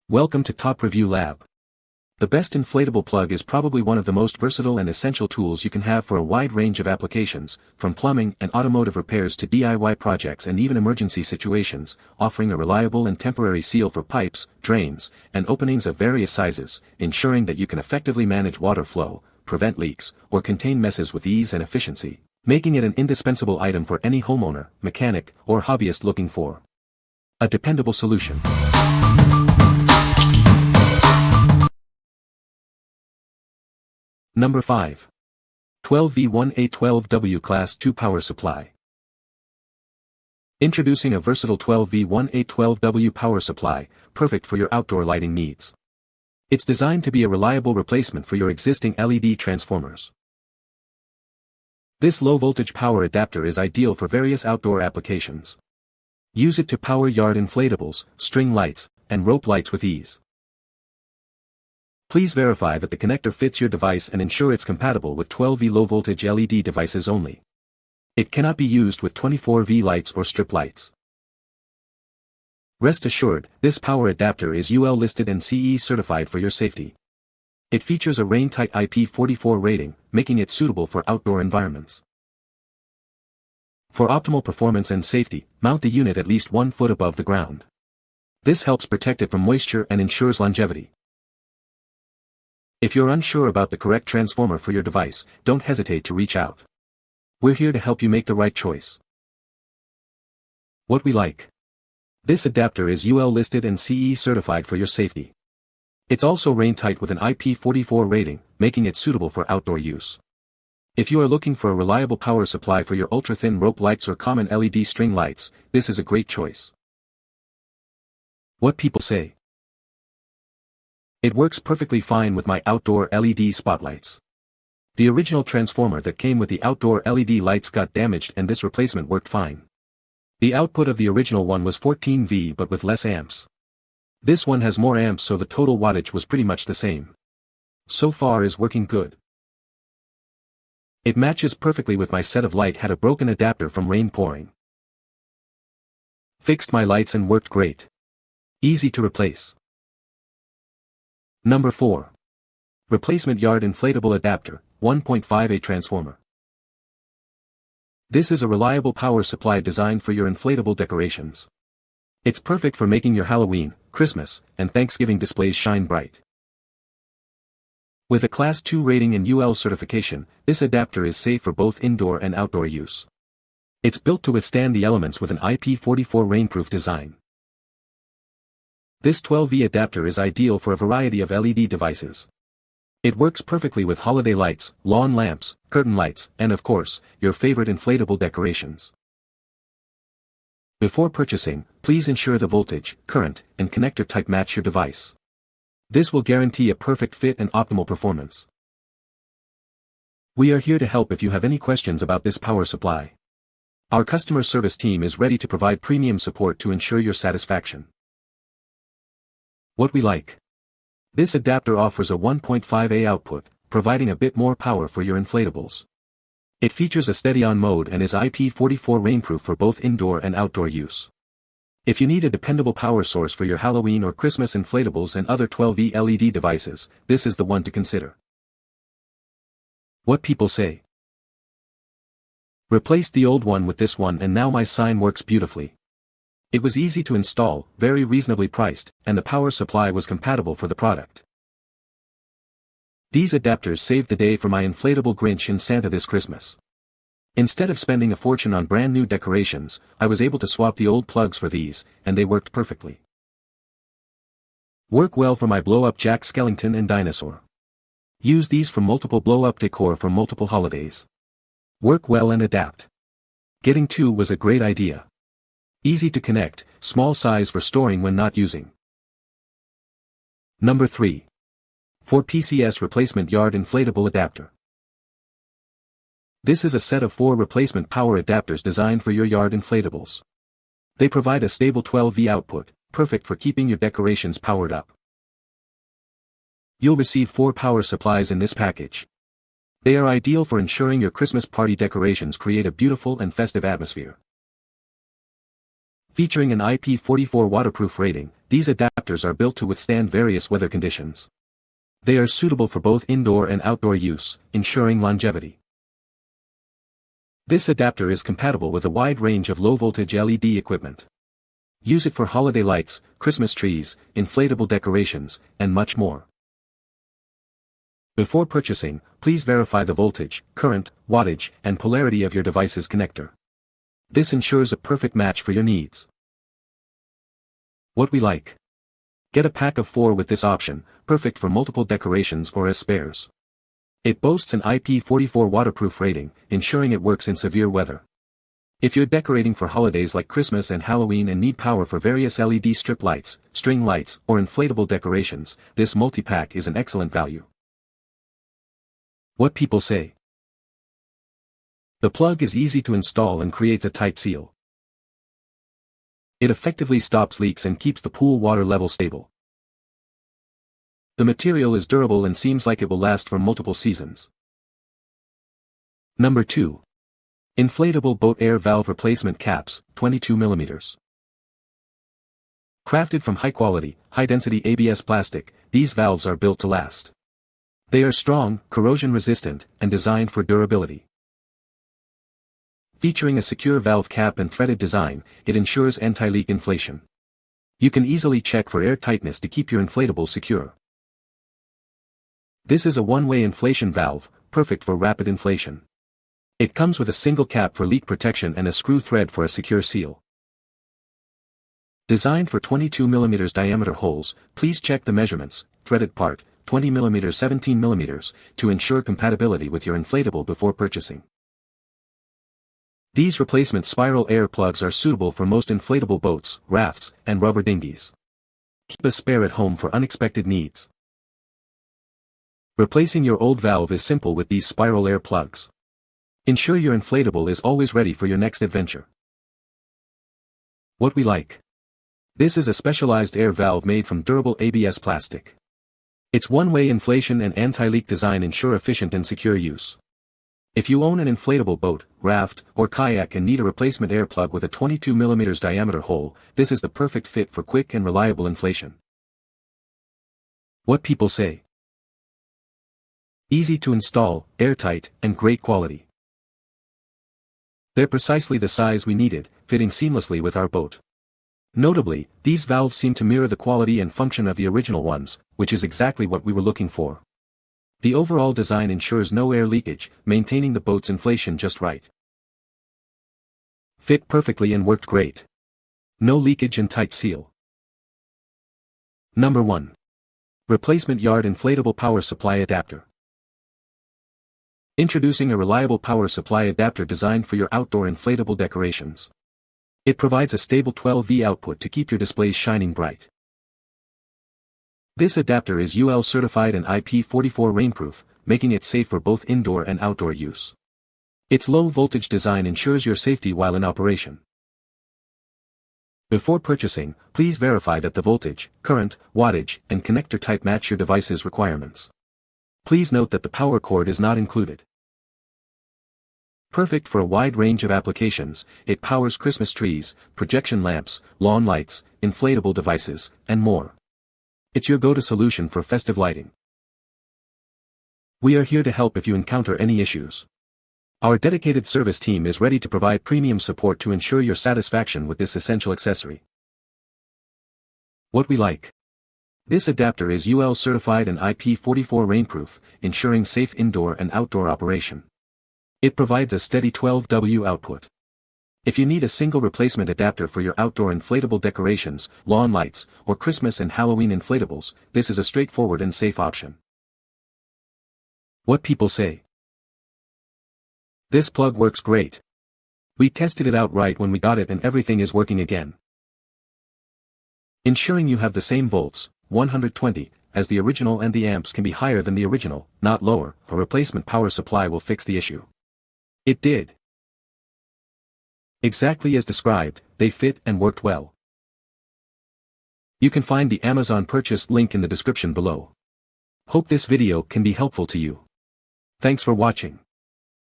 Welcome to Top Review Lab. The best inflatable plug is probably one of the most versatile and essential tools you can have for a wide range of applications, from plumbing and automotive repairs to DIY projects and even emergency situations, offering a reliable and temporary seal for pipes, drains, and openings of various sizes, ensuring that you can effectively manage water flow, prevent leaks, or contain messes with ease and efficiency, making it an indispensable item for any homeowner, mechanic, or hobbyist looking for a dependable solution. Number 5. 12V1A12W Class 2 Power Supply. Introducing a versatile 12V1A12W power supply, perfect for your outdoor lighting needs. It's designed to be a reliable replacement for your existing LED transformers. This low-voltage power adapter is ideal for various outdoor applications. Use it to power yard inflatables, string lights, and rope lights with ease. Please verify that the connector fits your device and ensure it's compatible with 12V low-voltage LED devices only. It cannot be used with 24V lights or strip lights. Rest assured, this power adapter is UL listed and CE certified for your safety. It features a rain-tight IP44 rating, making it suitable for outdoor environments. For optimal performance and safety, mount the unit at least 1 foot above the ground. This helps protect it from moisture and ensures longevity. If you're unsure about the correct transformer for your device, don't hesitate to reach out. We're here to help you make the right choice. What we like. This adapter is UL listed and CE certified for your safety. It's also rain-tight with an IP44 rating, making it suitable for outdoor use. If you are looking for a reliable power supply for your ultra-thin rope lights or common LED string lights, this is a great choice. What people say. It works perfectly fine with my outdoor LED spotlights. The original transformer that came with the outdoor LED lights got damaged and this replacement worked fine. The output of the original one was 14V but with less amps. This one has more amps, so the total wattage was pretty much the same. So far is working good. It matches perfectly with my set of light. Had a broken adapter from rain pouring. Fixed my lights and worked great. Easy to replace. Number 4. Replacement Yard Inflatable Adapter, 1.5A Transformer. This is a reliable power supply designed for your inflatable decorations. It's perfect for making your Halloween, Christmas, and Thanksgiving displays shine bright. With a Class 2 rating and UL certification, this adapter is safe for both indoor and outdoor use. It's built to withstand the elements with an IP44 rainproof design. This 12V adapter is ideal for a variety of LED devices. It works perfectly with holiday lights, lawn lamps, curtain lights, and of course, your favorite inflatable decorations. Before purchasing, please ensure the voltage, current, and connector type match your device. This will guarantee a perfect fit and optimal performance. We are here to help if you have any questions about this power supply. Our customer service team is ready to provide premium support to ensure your satisfaction. What we like. This adapter offers a 1.5A output, providing a bit more power for your inflatables. It features a steady-on mode and is IP44 rainproof for both indoor and outdoor use. If you need a dependable power source for your Halloween or Christmas inflatables and other 12V LED devices, this is the one to consider. What people say. Replaced the old one with this one and now my sign works beautifully. It was easy to install, very reasonably priced, and the power supply was compatible for the product. These adapters saved the day for my inflatable Grinch and Santa this Christmas. Instead of spending a fortune on brand new decorations, I was able to swap the old plugs for these, and they worked perfectly. Work well for my blow-up Jack Skellington and dinosaur. Use these for multiple blow-up decor for multiple holidays. Work well and adapt. Getting 2 was a great idea. Easy to connect, small size for storing when not using. Number 3. 4PCS Replacement Yard Inflatable Adapter. This is a set of 4 replacement power adapters designed for your yard inflatables. They provide a stable 12V output, perfect for keeping your decorations powered up. You'll receive 4 power supplies in this package. They are ideal for ensuring your Christmas party decorations create a beautiful and festive atmosphere. Featuring an IP44 waterproof rating, these adapters are built to withstand various weather conditions. They are suitable for both indoor and outdoor use, ensuring longevity. This adapter is compatible with a wide range of low-voltage LED equipment. Use it for holiday lights, Christmas trees, inflatable decorations, and much more. Before purchasing, please verify the voltage, current, wattage, and polarity of your device's connector. This ensures a perfect match for your needs. What we like. Get a pack of 4 with this option, perfect for multiple decorations or as spares. It boasts an IP44 waterproof rating, ensuring it works in severe weather. If you're decorating for holidays like Christmas and Halloween and need power for various LED strip lights, string lights, or inflatable decorations, this multi-pack is an excellent value. What people say. The plug is easy to install and creates a tight seal. It effectively stops leaks and keeps the pool water level stable. The material is durable and seems like it will last for multiple seasons. Number 2. Inflatable boat air valve replacement caps, 22 mm. Crafted from high-quality, high-density ABS plastic, these valves are built to last. They are strong, corrosion-resistant, and designed for durability. Featuring a secure valve cap and threaded design, it ensures anti-leak inflation. You can easily check for air tightness to keep your inflatable secure. This is a one-way inflation valve, perfect for rapid inflation. It comes with a single cap for leak protection and a screw thread for a secure seal. Designed for 22 mm diameter holes, please check the measurements, threaded part, 20 mm 17 mm, to ensure compatibility with your inflatable before purchasing. These replacement spiral air plugs are suitable for most inflatable boats, rafts, and rubber dinghies. Keep a spare at home for unexpected needs. Replacing your old valve is simple with these spiral air plugs. Ensure your inflatable is always ready for your next adventure. What we like. This is a specialized air valve made from durable ABS plastic. Its one-way inflation and anti-leak design ensure efficient and secure use. If you own an inflatable boat, raft, or kayak and need a replacement air plug with a 22 mm diameter hole, this is the perfect fit for quick and reliable inflation. What people say. Easy to install, airtight, and great quality. They're precisely the size we needed, fitting seamlessly with our boat. Notably, these valves seem to mirror the quality and function of the original ones, which is exactly what we were looking for. The overall design ensures no air leakage, maintaining the boat's inflation just right. Fit perfectly and worked great. No leakage and tight seal. Number 1. Replacement yard inflatable power supply adapter. Introducing a reliable power supply adapter designed for your outdoor inflatable decorations. It provides a stable 12V output to keep your displays shining bright. This adapter is UL certified and IP44 rainproof, making it safe for both indoor and outdoor use. Its low-voltage design ensures your safety while in operation. Before purchasing, please verify that the voltage, current, wattage, and connector type match your device's requirements. Please note that the power cord is not included. Perfect for a wide range of applications, it powers Christmas trees, projection lamps, lawn lights, inflatable devices, and more. It's your go-to solution for festive lighting. We are here to help if you encounter any issues. Our dedicated service team is ready to provide premium support to ensure your satisfaction with this essential accessory. What we like. This adapter is UL certified and IP44 rainproof, ensuring safe indoor and outdoor operation. It provides a steady 12W output. If you need a single replacement adapter for your outdoor inflatable decorations, lawn lights, or Christmas and Halloween inflatables, this is a straightforward and safe option. What people say. This plug works great. We tested it out right when we got it and everything is working again. Ensuring you have the same volts, 120, as the original and the amps can be higher than the original, not lower. A replacement power supply will fix the issue. It did. Exactly as described, they fit and worked well. You can find the Amazon purchase link in the description below. Hope this video can be helpful to you. Thanks for watching.